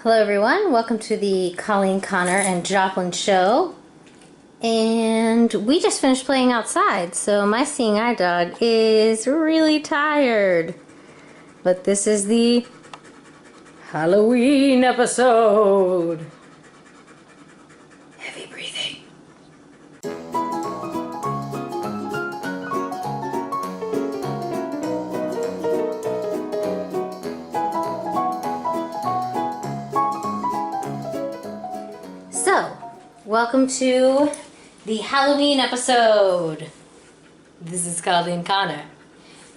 Hello everyone, welcome to the Colleen, Connor, and Joplin show. And we just finished playing outside, so my seeing eye dog is really tired. But this is the Halloween episode. Heavy breathing. So, welcome to the Halloween episode. This is Colleen Connor.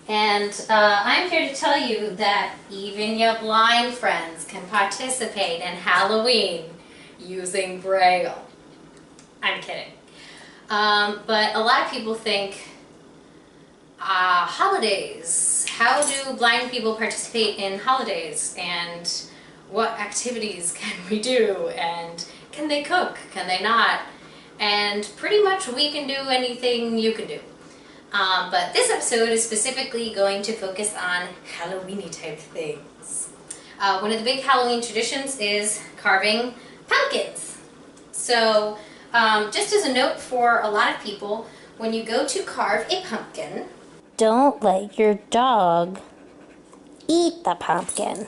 And I'm here to tell you that even your blind friends can participate in Halloween using Braille. I'm kidding. But a lot of people think, holidays. How do blind people participate in holidays? And what activities can we do? And can they cook? Can they not? And pretty much we can do anything you can do. But this episode is specifically going to focus on Halloween-y type things. One of the big Halloween traditions is carving pumpkins. So just as a note for a lot of people, when you go to carve a pumpkin, don't let your dog eat the pumpkin.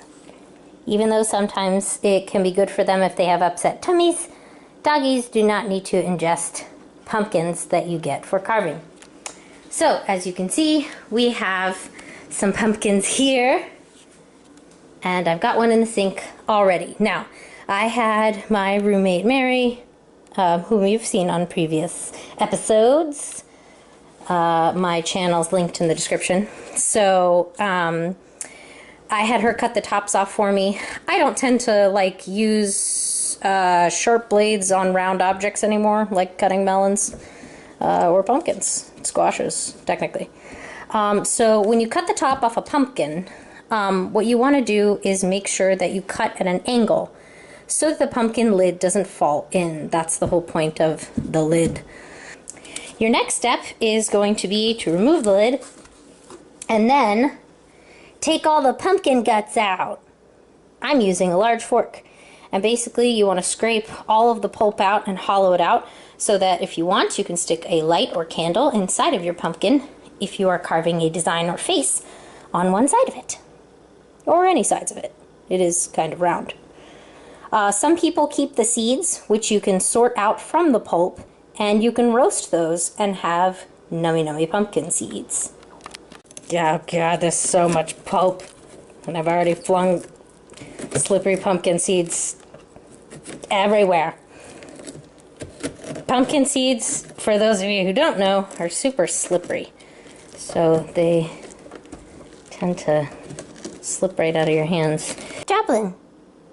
Even though sometimes it can be good for them if they have upset tummies, doggies do not need to ingest pumpkins that you get for carving. So, as you can see, we have some pumpkins here, and I've got one in the sink already. Now, I had my roommate Mary, whom you've seen on previous episodes. My channel's linked in the description. So, I had her cut the tops off for me. I don't tend to use sharp blades on round objects anymore, like cutting melons or pumpkins, squashes, technically. So when you cut the top off a pumpkin, what you want to do is make sure that you cut at an angle so that the pumpkin lid doesn't fall in. That's the whole point of the lid. Your next step is going to be to remove the lid and then take all the pumpkin guts out. I'm using a large fork. And basically you want to scrape all of the pulp out and hollow it out so that if you want, you can stick a light or candle inside of your pumpkin if you are carving a design or face on one side of it. Or any sides of it. It is kind of round. Some people keep the seeds, which you can sort out from the pulp, and you can roast those and have nummy pumpkin seeds. Oh god, there's so much pulp. And I've already flung slippery pumpkin seeds everywhere. Pumpkin seeds, for those of you who don't know, are super slippery. So they tend to slip right out of your hands. Joplin,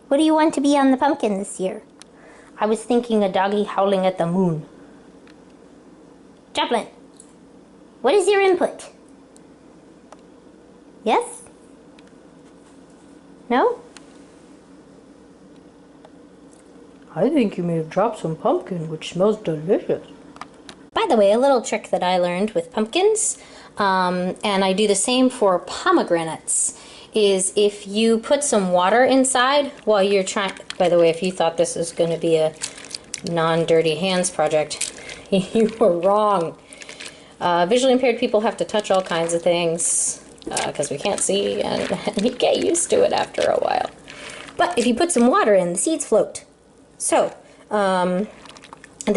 what do you want to be on the pumpkin this year? I was thinking a doggy howling at the moon. Joplin, what is your input? Yes? No? I think you may have dropped some pumpkin, which smells delicious. By the way, a little trick that I learned with pumpkins, and I do the same for pomegranates, is if you put some water inside while you're trying... By the way, if you thought this was going to be a non-dirty hands project, you were wrong. Visually impaired people have to touch all kinds of things because we can't see, and you get used to it after a while. But if you put some water in, the seeds float. So, the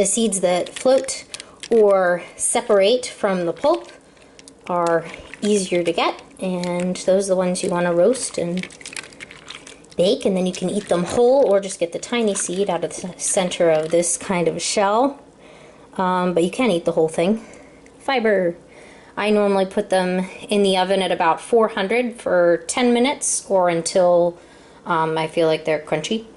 seeds that float or separate from the pulp are easier to get, and those are the ones you want to roast and bake, and then you can eat them whole or just get the tiny seed out of the center of this kind of shell. But you can eat the whole thing. Fiber. I normally put them in the oven at about 400 for 10 minutes or until I feel like they're crunchy.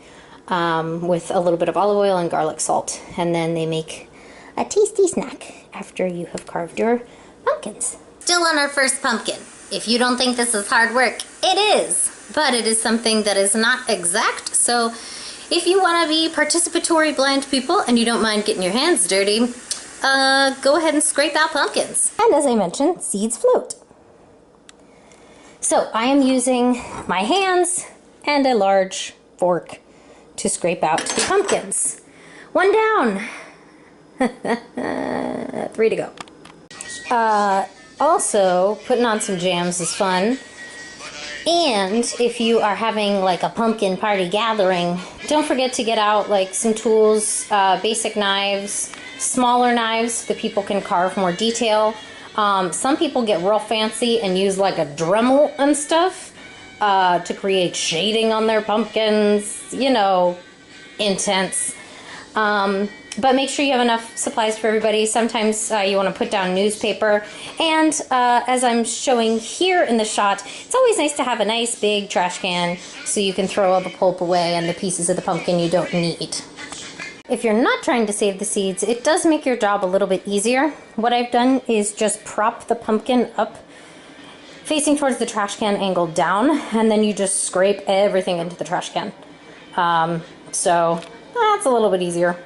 With a little bit of olive oil and garlic salt, and then they make a tasty snack after you have carved your pumpkins. Still on our first pumpkin. If you don't think this is hard work, it is, but it is something that is not exact, so if you want to be participatory blind people and you don't mind getting your hands dirty, go ahead and scrape out pumpkins. And as I mentioned, seeds float. So I am using my hands and a large fork to scrape out the pumpkins. 1 down. 3 to go. Also, putting on some jams is fun. And if you are having like a pumpkin party gathering, don't forget to get out like some tools, basic knives, smaller knives that people can carve more detail. Some people get real fancy and use like a Dremel and stuff to create shading on their pumpkins, you know, intense. But make sure you have enough supplies for everybody. Sometimes you want to put down newspaper. And as I'm showing here in the shot, it's always nice to have a nice big trash can so you can throw all the pulp away and the pieces of the pumpkin you don't need. If you're not trying to save the seeds, it does make your job a little bit easier. What I've done is just prop the pumpkin up facing towards the trash can, angled down, and then you just scrape everything into the trash can. So that's a little bit easier.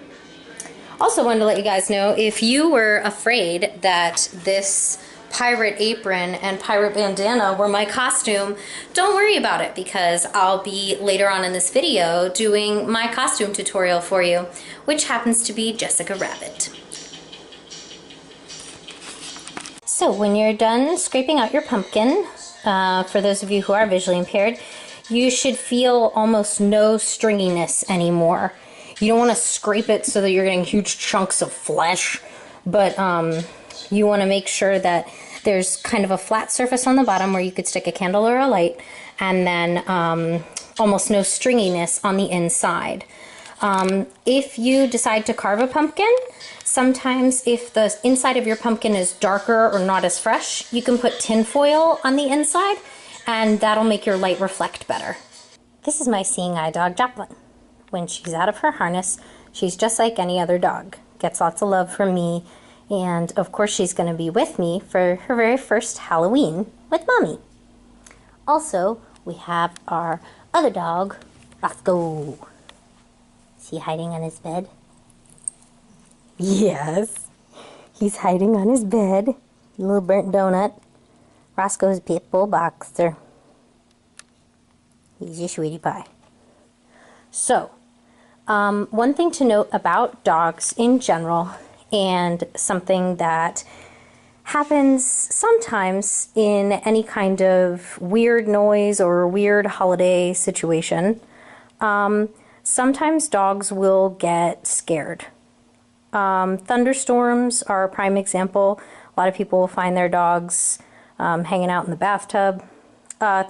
Also wanted to let you guys know, if you were afraid that this pirate apron and pirate bandana were my costume, don't worry about it, because I'll be later on in this video doing my costume tutorial for you, which happens to be Jessica Rabbit. So when you're done scraping out your pumpkin, for those of you who are visually impaired, you should feel almost no stringiness anymore. You don't want to scrape it so that you're getting huge chunks of flesh, but you want to make sure that there's kind of a flat surface on the bottom where you could stick a candle or a light, and then almost no stringiness on the inside. If you decide to carve a pumpkin, sometimes if the inside of your pumpkin is darker or not as fresh, you can put tin foil on the inside, and that'll make your light reflect better. This is my seeing eye dog, Joplin. When she's out of her harness, she's just like any other dog. Gets lots of love from me, and of course she's going to be with me for her very first Halloween with Mommy. Also, we have our other dog, Roscoe. Is he hiding on his bed? Yes, he's hiding on his bed. Little burnt donut. Roscoe's pit bull boxer. He's your sweetie pie. So, one thing to note about dogs in general, and something that happens sometimes in any kind of weird noise or weird holiday situation, sometimes dogs will get scared. Thunderstorms are a prime example. A lot of people will find their dogs hanging out in the bathtub.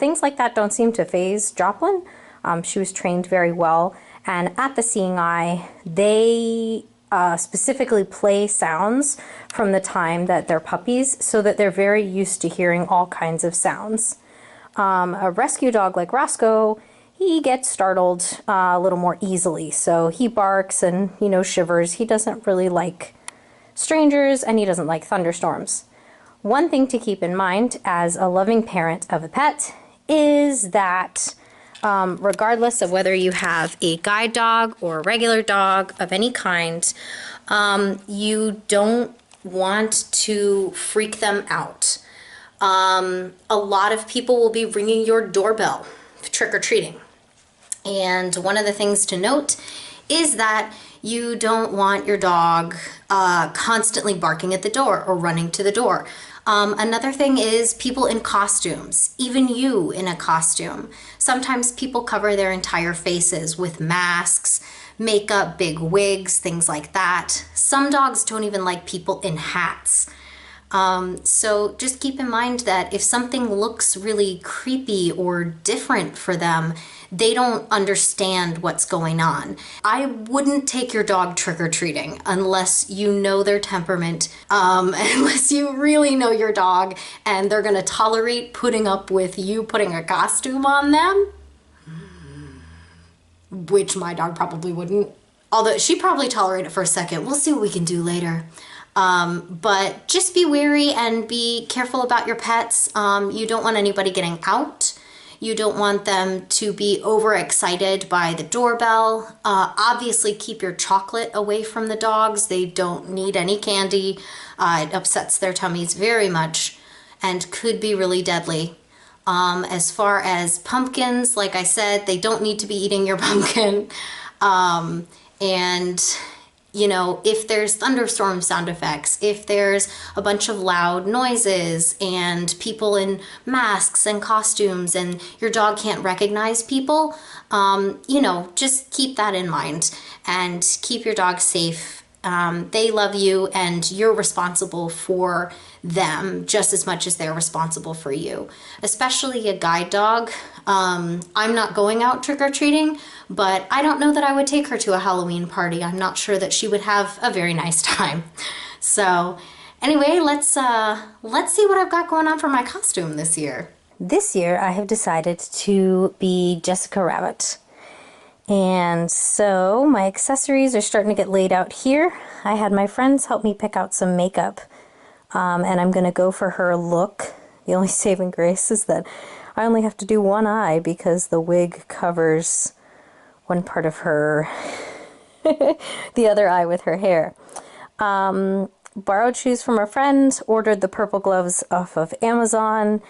Things like that don't seem to faze Joplin. She was trained very well, and at the Seeing Eye, they specifically play sounds from the time that they're puppies, so that they're very used to hearing all kinds of sounds. A rescue dog like Roscoe, he gets startled a little more easily, so he barks and, you know, shivers. He doesn't really like strangers, and he doesn't like thunderstorms. One thing to keep in mind as a loving parent of a pet is that regardless of whether you have a guide dog or a regular dog of any kind, you don't want to freak them out. A lot of people will be ringing your doorbell trick-or-treating. And one of the things to note is that you don't want your dog constantly barking at the door or running to the door. Another thing is people in costumes, even you in a costume. Sometimes people cover their entire faces with masks, makeup, big wigs, things like that. Some dogs don't even like people in hats. So just keep in mind that if something looks really creepy or different for them, they don't understand what's going on. I wouldn't take your dog trick-or-treating unless you know their temperament, unless you really know your dog and they're gonna tolerate putting up with you putting a costume on them, which my dog probably wouldn't. Although she'd probably tolerate it for a second. We'll see what we can do later. But just be wary and be careful about your pets. You don't want anybody getting out. You don't want them to be overexcited by the doorbell. Obviously keep your chocolate away from the dogs. They don't need any candy. It upsets their tummies very much and could be really deadly. As far as pumpkins, like I said, they don't need to be eating your pumpkin. And you know, if there's thunderstorm sound effects, if there's a bunch of loud noises and people in masks and costumes and your dog can't recognize people, you know, just keep that in mind and keep your dog safe. They love you and you're responsible for them just as much as they're responsible for you, especially a guide dog. I'm not going out trick-or-treating, but I don't know that I would take her to a Halloween party. I'm not sure that she would have a very nice time. So anyway, let's see what I've got going on for my costume this year. This year I have decided to be Jessica Rabbit. And so my accessories are starting to get laid out here. I had my friends help me pick out some makeup. And I'm going to go for her look. The only saving grace is that I only have to do one eye because the wig covers one part of her, the other eye with her hair. Borrowed shoes from a friend, ordered the purple gloves off of Amazon,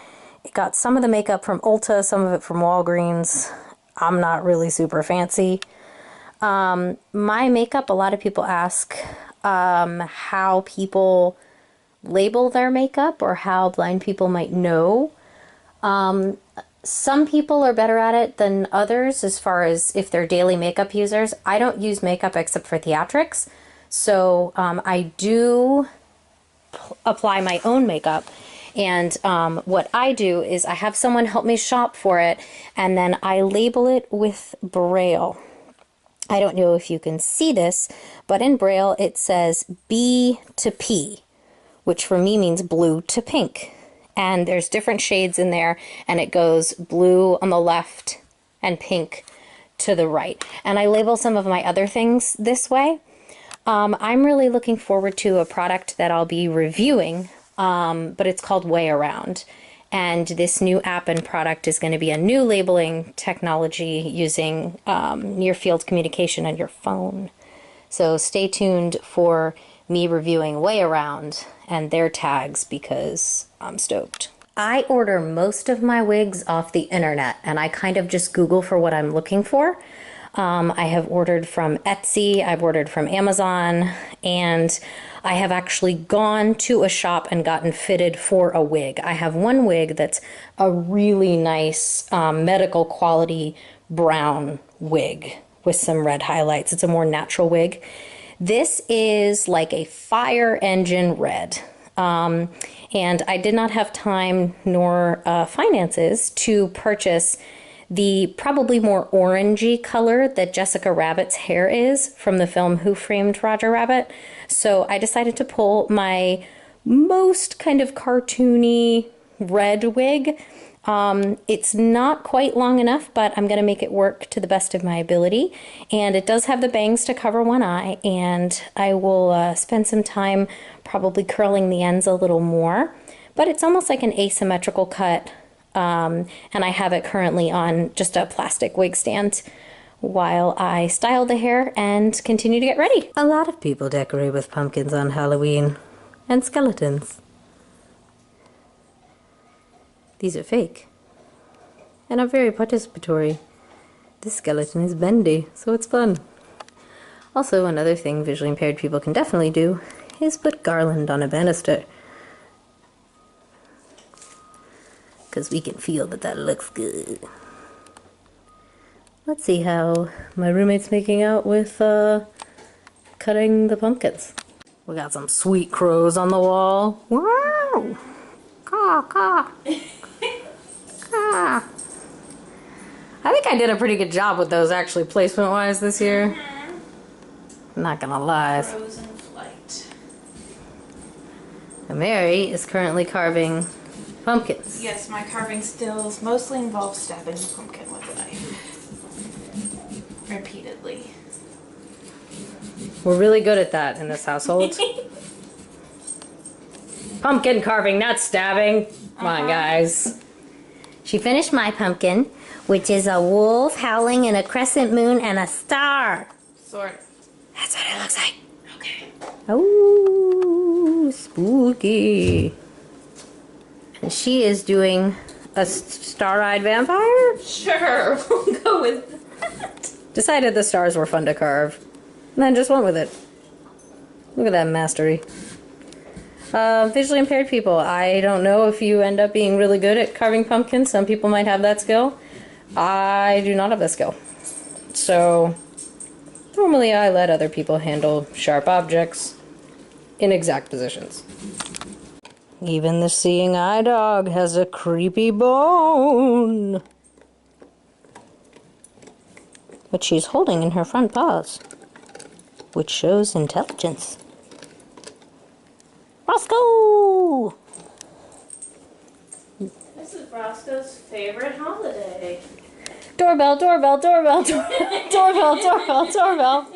got some of the makeup from Ulta, some of it from Walgreens. I'm not really super fancy. My makeup, a lot of people ask how people label their makeup or how blind people might know. Some people are better at it than others as far as if they're daily makeup users. I don't use makeup except for theatrics, so I do apply my own makeup. And what I do is I have someone help me shop for it, and then I label it with Braille. I don't know if you can see this, but in Braille it says B to P, which for me means blue to pink. And there's different shades in there, and it goes blue on the left and pink to the right. And I label some of my other things this way. I'm really looking forward to a product that I'll be reviewing, but it's called Way Around. And this new app and product is going to be a new labeling technology using near field communication on your phone. So stay tuned for me reviewing Way Around and their tags because I'm stoked. I order most of my wigs off the internet and I kind of just Google for what I'm looking for. I have ordered from Etsy, I've ordered from Amazon, and I have actually gone to a shop and gotten fitted for a wig. I have one wig that's a really nice medical quality brown wig with some red highlights. It's a more natural wig. This is like a fire engine red. And I did not have time nor finances to purchase the probably more orangey color that Jessica Rabbit's hair is from the film Who Framed Roger Rabbit. So I decided to pull my most kind of cartoony red wig. It's not quite long enough, but I'm going to make it work to the best of my ability. And it does have the bangs to cover one eye, and I will spend some time probably curling the ends a little more. But it's almost like an asymmetrical cut. And I have it currently on just a plastic wig stand while I style the hair and continue to get ready. A lot of people decorate with pumpkins on Halloween and skeletons. These are fake and are very participatory. This skeleton is bendy, so it's fun. Also, another thing visually impaired people can definitely do is put garland on a banister. Because we can feel that that looks good. Let's see how my roommate's making out with cutting the pumpkins. We got some sweet crows on the wall. Wow! Caw, caw. Caw. I think I did a pretty good job with those actually placement-wise this year. Not gonna lie. Crows in flight. Mary is currently carving pumpkins. Yes, my carving stills mostly involve stabbing the pumpkin with a knife. Repeatedly. We're really good at that in this household. Pumpkin carving, not stabbing. Come on, guys. She finished my pumpkin, which is a wolf howling and a crescent moon and a star. Sort of. That's what it looks like. Okay. Oh, spooky. And she is doing a star-eyed vampire? Sure, we'll go with that. Decided the stars were fun to carve. And then just went with it. Look at that mastery. Visually impaired people. I don't know if you end up being really good at carving pumpkins. Some people might have that skill. I do not have that skill. So, normally I let other people handle sharp objects in exact positions. Even the seeing eye dog has a creepy bone, which she's holding in her front paws, which shows intelligence. Roscoe! This is Roscoe's favorite holiday. Doorbell, doorbell, doorbell, doorbell, doorbell, doorbell.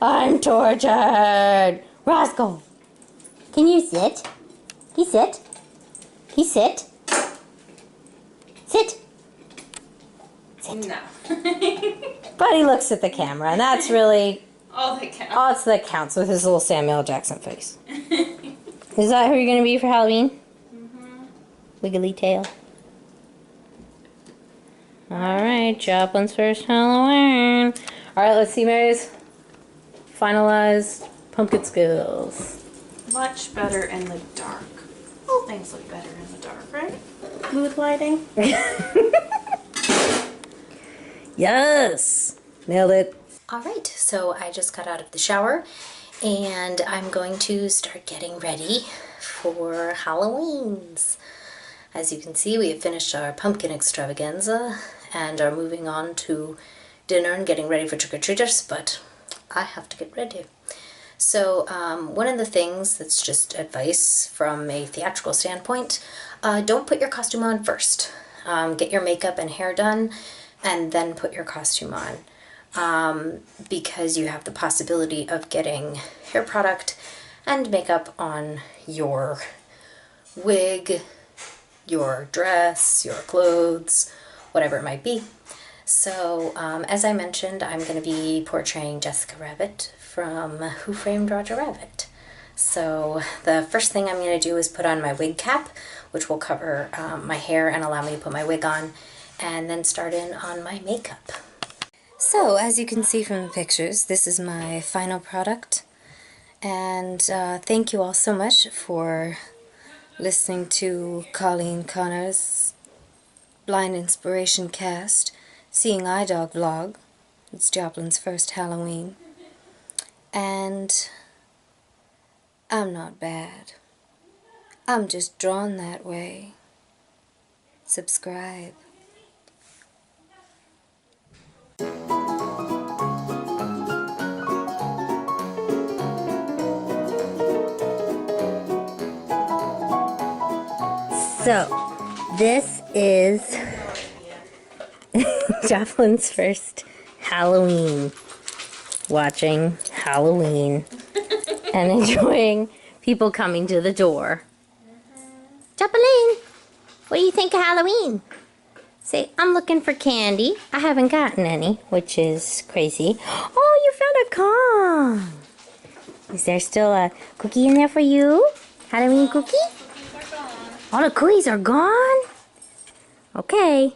I'm tortured. Roscoe, can you sit? Can you sit? Can you sit? Sit. No. But he looks at the camera, and that's really All that counts. all that counts with his little Samuel Jackson face. Is that who you're going to be for Halloween? Mm-hmm. Wiggly tail. Alright, Joplin's first Halloween. Alright, let's see Mary's finalized pumpkin skills. Much better in the dark. All things look better in the dark, right? Mood lighting. Yes! Nailed it. Alright, so I just got out of the shower and I'm going to start getting ready for Halloween's. As you can see, we have finished our pumpkin extravaganza and are moving on to dinner and getting ready for trick-or-treaters, but I have to get ready. So one of the things that's just advice from a theatrical standpoint, don't put your costume on first. Get your makeup and hair done and then put your costume on, because you have the possibility of getting hair product and makeup on your wig, your dress, your clothes, whatever it might be. So, as I mentioned, I'm going to be portraying Jessica Rabbit from Who Framed Roger Rabbit. So, the first thing I'm going to do is put on my wig cap, which will cover my hair and allow me to put my wig on, and then start in on my makeup. So, as you can see from the pictures, this is my final product. And thank you all so much for listening to Colleen Connor's Blind Inspiration Cast, Seeing Eye Dog vlog. It's Joplin's first Halloween. And I'm not bad. I'm just drawn that way. Subscribe. So, this is Joplin's first Halloween. Watching Halloween and enjoying people coming to the door. Joplin, what do you think of Halloween? Say, I'm looking for candy. I haven't gotten any, which is crazy. Oh, you found a Kong. Is there still a cookie in there for you? Halloween cookie? All the cookies are gone? Okay.